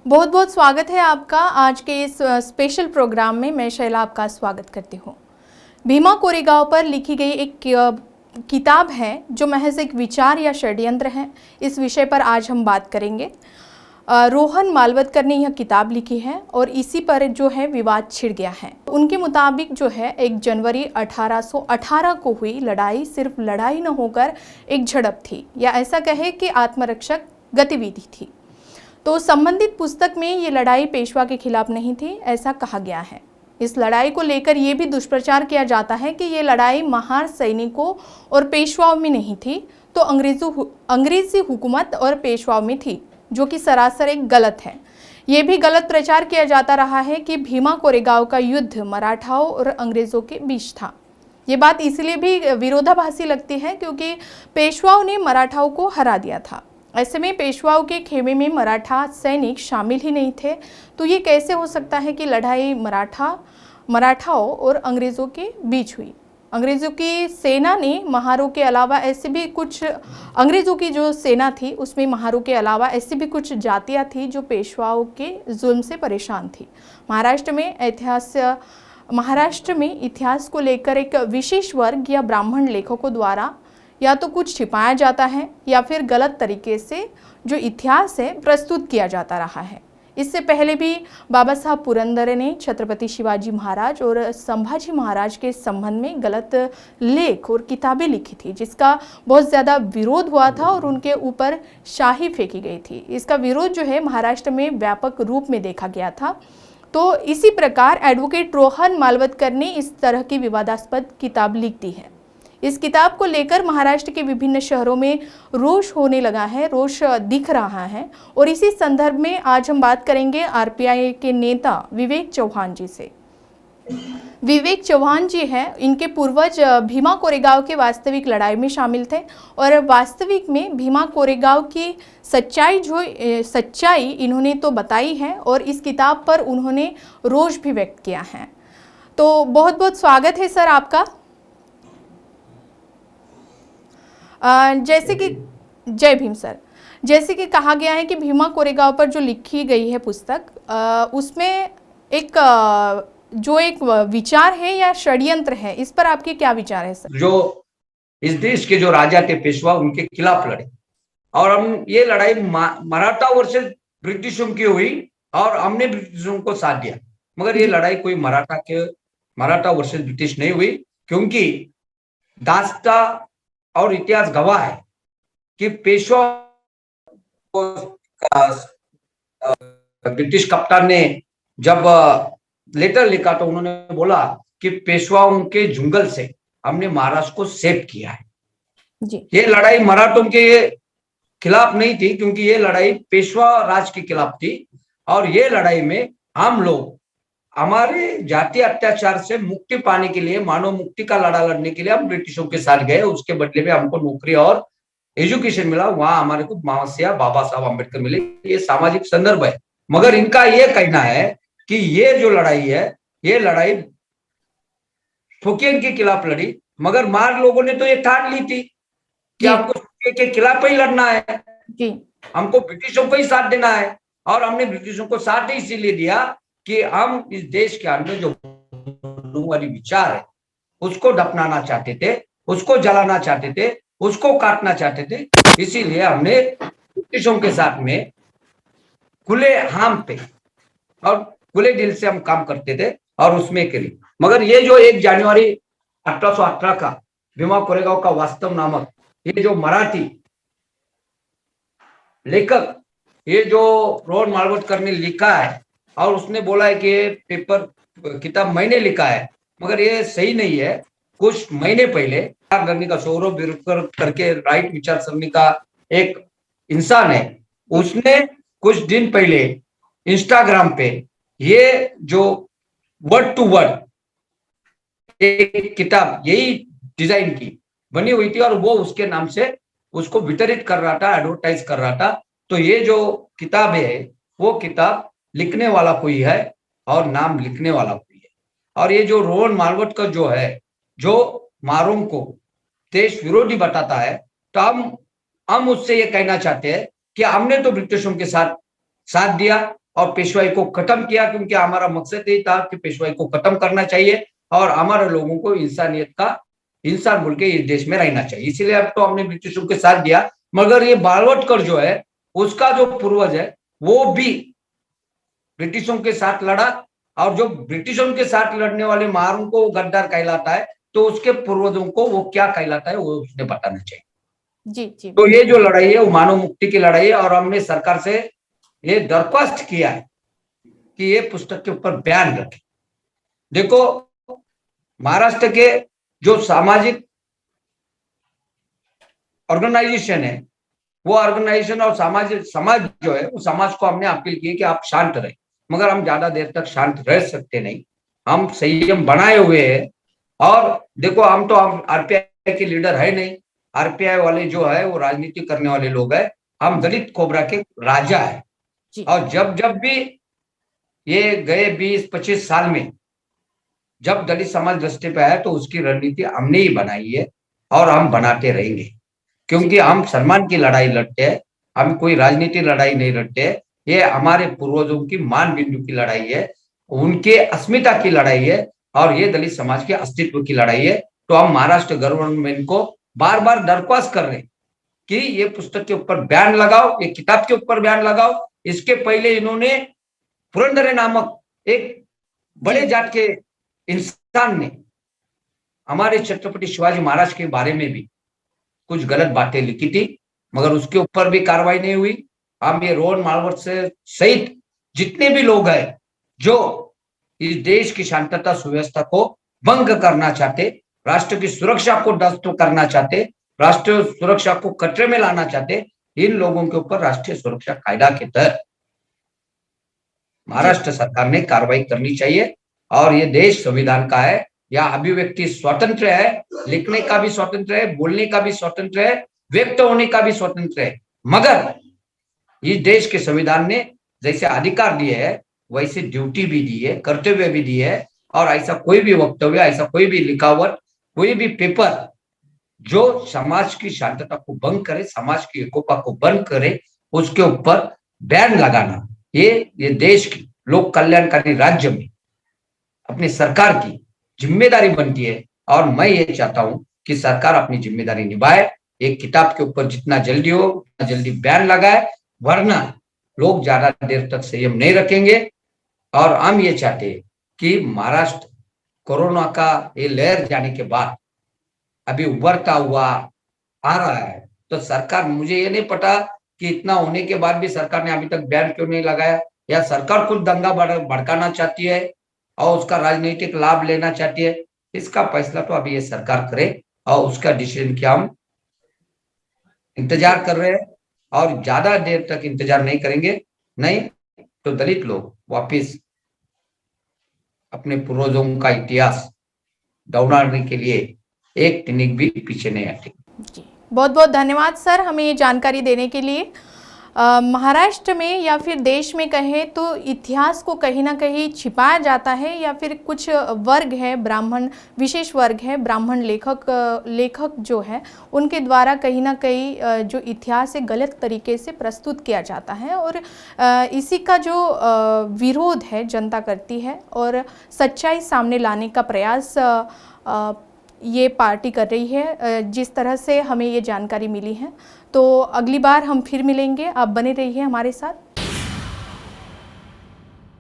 बहुत बहुत स्वागत है आपका आज के इस स्पेशल प्रोग्राम में। मैं शैला आपका स्वागत करती हूँ। भीमा कोरेगांव पर लिखी गई एक किताब है जो महज एक विचार या षड्यंत्र है। इस विषय पर आज हम बात करेंगे। रोहन मालवतकर ने यह किताब लिखी है और इसी पर जो है विवाद छिड़ गया है। उनके मुताबिक जो है 1 जनवरी 1818 को हुई लड़ाई सिर्फ लड़ाई न होकर एक झड़प थी, या ऐसा कहे कि आत्मरक्षक गतिविधि थी। तो संबंधित पुस्तक में ये लड़ाई पेशवा के खिलाफ नहीं थी, ऐसा कहा गया है। इस लड़ाई को लेकर ये भी दुष्प्रचार किया जाता है कि ये लड़ाई महार सैनिकों और पेशवाओं में नहीं थी, तो अंग्रेजी हुकूमत और पेशवाओं में थी, जो कि सरासर एक गलत है। ये भी गलत प्रचार किया जाता रहा है कि भीमा कोरेगांव का युद्ध मराठाओं और अंग्रेजों के बीच था। ये बात इसलिए भी विरोधाभासी लगती है क्योंकि पेशवाओं ने मराठाओं को हरा दिया था। ऐसे में पेशवाओं के खेमे में मराठा सैनिक शामिल ही नहीं थे, तो ये कैसे हो सकता है कि लड़ाई मराठाओं और अंग्रेज़ों के बीच हुई। अंग्रेज़ों की सेना ने महारों के अलावा ऐसे भी कुछ, अंग्रेज़ों की जो सेना थी उसमें महारों के अलावा ऐसी भी कुछ जातियाँ थी जो पेशवाओं के जुल्म से परेशान थी। महाराष्ट्र में इतिहास को लेकर एक विशेष वर्ग या ब्राह्मण लेखकों द्वारा या तो कुछ छिपाया जाता है या फिर गलत तरीके से जो इतिहास है प्रस्तुत किया जाता रहा है। इससे पहले भी बाबा साहब पुरंदरे ने छत्रपति शिवाजी महाराज और संभाजी महाराज के संबंध में गलत लेख और किताबें लिखी थी, जिसका बहुत ज़्यादा विरोध हुआ था और उनके ऊपर शाही फेंकी गई थी। इसका विरोध जो है महाराष्ट्र में व्यापक रूप में देखा गया था। तो इसी प्रकार एडवोकेट रोहन मालवतकर ने इस तरह की विवादास्पद किताब लिख दी है। इस किताब को लेकर महाराष्ट्र के विभिन्न शहरों में रोष होने लगा है, रोष दिख रहा है। और इसी संदर्भ में आज हम बात करेंगे आरपीआई के नेता विवेक चौहान जी से। विवेक चौहान जी हैं, इनके पूर्वज भीमा कोरेगांव के वास्तविक लड़ाई में शामिल थे और वास्तविक में भीमा कोरेगांव की सच्चाई इन्होंने तो बताई है और इस किताब पर उन्होंने रोष भी व्यक्त किया है। तो बहुत बहुत स्वागत है सर आपका। जैसे कि जय भीम सर, जैसे कि कहा गया है कि भीमा कोरेगांव पर जो लिखी गई है पुस्तक, उसमें एक विचार है या षड्यंत्र है, इस पर आपके क्या विचार है सर? जो इस देश के जो राजा थे पेशवा, उनके खिलाफ लड़े और हम ये लड़ाई मराठा वर्सेस ब्रिटिशों की हुई और हमने ब्रिटिशों को साथ दिया। मगर ये लड़ाई कोई मराठा वर्सेस ब्रिटिश नहीं हुई, क्योंकि दास्ता और इतिहास गवाह है कि पेशवा ब्रिटिश कप्तान ने जब लेटर लिखा तो उन्होंने बोला कि पेशवाओं के जुंगल से हमने महाराष्ट्र को सेव किया है जी। ये लड़ाई मराठों के खिलाफ नहीं थी, क्योंकि ये लड़ाई पेशवा राज के खिलाफ थी और ये लड़ाई में हम लोग हमारे जातीय अत्याचार से मुक्ति पाने के लिए, मानव मुक्ति का लड़ा लड़ने के लिए हम ब्रिटिशों के साथ गए। उसके बदले में हमको नौकरी और एजुकेशन मिला, वहां हमारे को महाशय बाबा साहब अम्बेडकर मिले। ये सामाजिक संदर्भ है। मगर इनका ये कहना है कि ये जो लड़ाई है, ये लड़ाई ठोकियन के खिलाफ लड़ी, मगर मार लोगों ने तो ये ठान ली थी कि हमको के खिलाफ ही लड़ना है जी। हमको ब्रिटिशों को ही साथ देना है और हमने ब्रिटिशों को साथ ही इसीलिए दिया कि हम इस देश के अंदर जो वाली विचार है उसको दफनाना चाहते थे, उसको जलाना चाहते थे, उसको काटना चाहते थे। इसीलिए हमने ब्रिटिशों के साथ में खुले आम पे और खुले दिल से हम काम करते थे और उसमें के लिए। मगर ये जो 1 जनवरी 1818 का भीमा कोरेगांव का वास्तव नामक ये जो मराठी लेखक, ये जो रोहन मालवतकर ने लिखा है और उसने बोला है कि ये किताब मैंने लिखा है, मगर ये सही नहीं है। कुछ महीने पहले करने का सौरभ बिरकर करके राइट विचार सरणी का एक इंसान है, उसने कुछ दिन पहले इंस्टाग्राम पे ये जो वर्ड टू वर्ड एक किताब यही डिजाइन की बनी हुई थी और वो उसके नाम से उसको वितरित कर रहा था, एडवर्टाइज कर रहा था। तो ये जो किताब है वो किताब लिखने वाला कोई है और नाम लिखने वाला कोई है। और ये जो रोहन मालवतकर जो है, जो मारों को देश विरोधी बताता है, तो हम उससे ये कहना चाहते हैं कि हमने तो ब्रिटिशों के साथ दिया और पेशवाई को खत्म किया, क्योंकि हमारा मकसद यही था कि पेशवाई को खत्म करना चाहिए और हमारे लोगों को इंसानियत का इंसान बोल के इस देश में रहना चाहिए। इसीलिए अब तो हमने ब्रिटिशों के साथ दिया, मगर ये बालवटकर जो है उसका जो पूर्वज है वो भी ब्रिटिशों के साथ लड़ा, और जो ब्रिटिशों के साथ लड़ने वाले महारों को गद्दार कहलाता है, तो उसके पूर्वजों को वो क्या कहलाता है वो उसने बताना चाहिए। जी जी। तो ये जो लड़ाई है वो मानव मुक्ति की लड़ाई है, और हमने सरकार से ये दरख्वास्त किया है कि ये पुस्तक के ऊपर बयान रखे। देखो, महाराष्ट्र के जो सामाजिक ऑर्गेनाइजेशन है, वो ऑर्गेनाइजेशन और समाज जो है, वो समाज को हमने अपील की कि आप शांत रहे, मगर हम ज्यादा देर तक शांत रह सकते नहीं, हम संयम बनाए हुए हैं। और देखो, हम तो आरपीआई के लीडर है नहीं, आरपीआई वाले जो है वो राजनीति करने वाले लोग हैं, हम दलित कोबरा के राजा है। और जब जब भी ये गए 20-25 साल में जब दलित समाज रास्ते पे आया, तो उसकी रणनीति हमने ही बनाई है और हम बनाते रहेंगे, क्योंकि हम सम्मान की लड़ाई लड़ते हैं, हम कोई राजनीति लड़ाई नहीं लड़ते। ये हमारे पूर्वजों की मान बिंदु की लड़ाई है, उनके अस्मिता की लड़ाई है, और ये दलित समाज के अस्तित्व की लड़ाई है। तो हम महाराष्ट्र गवर्नमेंट को बार बार दरख्वास्त कर रहे हैं कि ये पुस्तक के ऊपर बैन लगाओ, ये किताब के ऊपर बैन लगाओ। इसके पहले इन्होंने पुरंदरे नामक एक बड़े जात के इंसान ने हमारे छत्रपति शिवाजी महाराज के बारे में भी कुछ गलत बातें लिखी थी, मगर उसके ऊपर भी कार्रवाई नहीं हुई। हम ये रोहन मालवट से सहित जितने भी लोग हैं जो इस देश की शांतता सुव्यवस्था को भंग करना चाहते, राष्ट्र की सुरक्षा को ध्वस्त करना चाहते, राष्ट्रीय सुरक्षा को खतरे में लाना चाहते, इन लोगों के ऊपर राष्ट्रीय सुरक्षा कायदा के तहत महाराष्ट्र सरकार ने कार्रवाई करनी चाहिए। और ये देश संविधान का है, या अभिव्यक्ति स्वतंत्र है, लिखने का भी स्वतंत्र है, बोलने का भी स्वतंत्र है, व्यक्त होने का भी स्वतंत्र है, मगर इस देश के संविधान ने जैसे अधिकार दिए है वैसे ड्यूटी भी दी है, कर्तव्य भी दी है। और ऐसा कोई भी वक्तव्य, ऐसा कोई भी लिखावट, कोई भी पेपर जो समाज की शांतता को भंग करे, समाज की एकोपा को भंग करे, उसके ऊपर बैन लगाना ये देश की लोक कल्याणकारी राज्य में अपनी सरकार की जिम्मेदारी बनती है। और मैं ये चाहता हूं कि सरकार अपनी जिम्मेदारी निभाए, एक किताब के ऊपर जितना जल्दी हो उतना जल्दी बैन लगाए, वरना लोग ज्यादा देर तक संयम नहीं रखेंगे। और हम ये चाहते हैं कि महाराष्ट्र कोरोना का ये लहर जाने के बाद अभी उभरता हुआ आ रहा है, तो सरकार, मुझे ये नहीं पता कि इतना होने के बाद भी सरकार ने अभी तक बैन क्यों नहीं लगाया, या सरकार खुद दंगा भड़काना चाहती है और उसका राजनीतिक लाभ लेना चाहती है। इसका फैसला तो अभी ये सरकार करे, और उसका डिसीजन क्या हम इंतजार कर रहे हैं, और ज्यादा देर तक इंतजार नहीं करेंगे, नहीं तो दलित लोग वापिस अपने पूर्वजों का इतिहास दोहराने के लिए एक तिनक भी पीछे नहीं हटे। जी, बहुत बहुत धन्यवाद सर, हमें ये जानकारी देने के लिए। महाराष्ट्र में या फिर देश में कहें तो इतिहास को कहीं ना कहीं छिपाया जाता है, या फिर कुछ वर्ग है, ब्राह्मण विशेष वर्ग है, ब्राह्मण लेखक जो है उनके द्वारा कहीं ना कहीं जो इतिहास है गलत तरीके से प्रस्तुत किया जाता है, और इसी का जो विरोध है जनता करती है, और सच्चाई सामने लाने का प्रयास ये पार्टी कर रही है, जिस तरह से हमें ये जानकारी मिली है। तो अगली बार हम फिर मिलेंगे, आप बने रहिए हमारे साथ।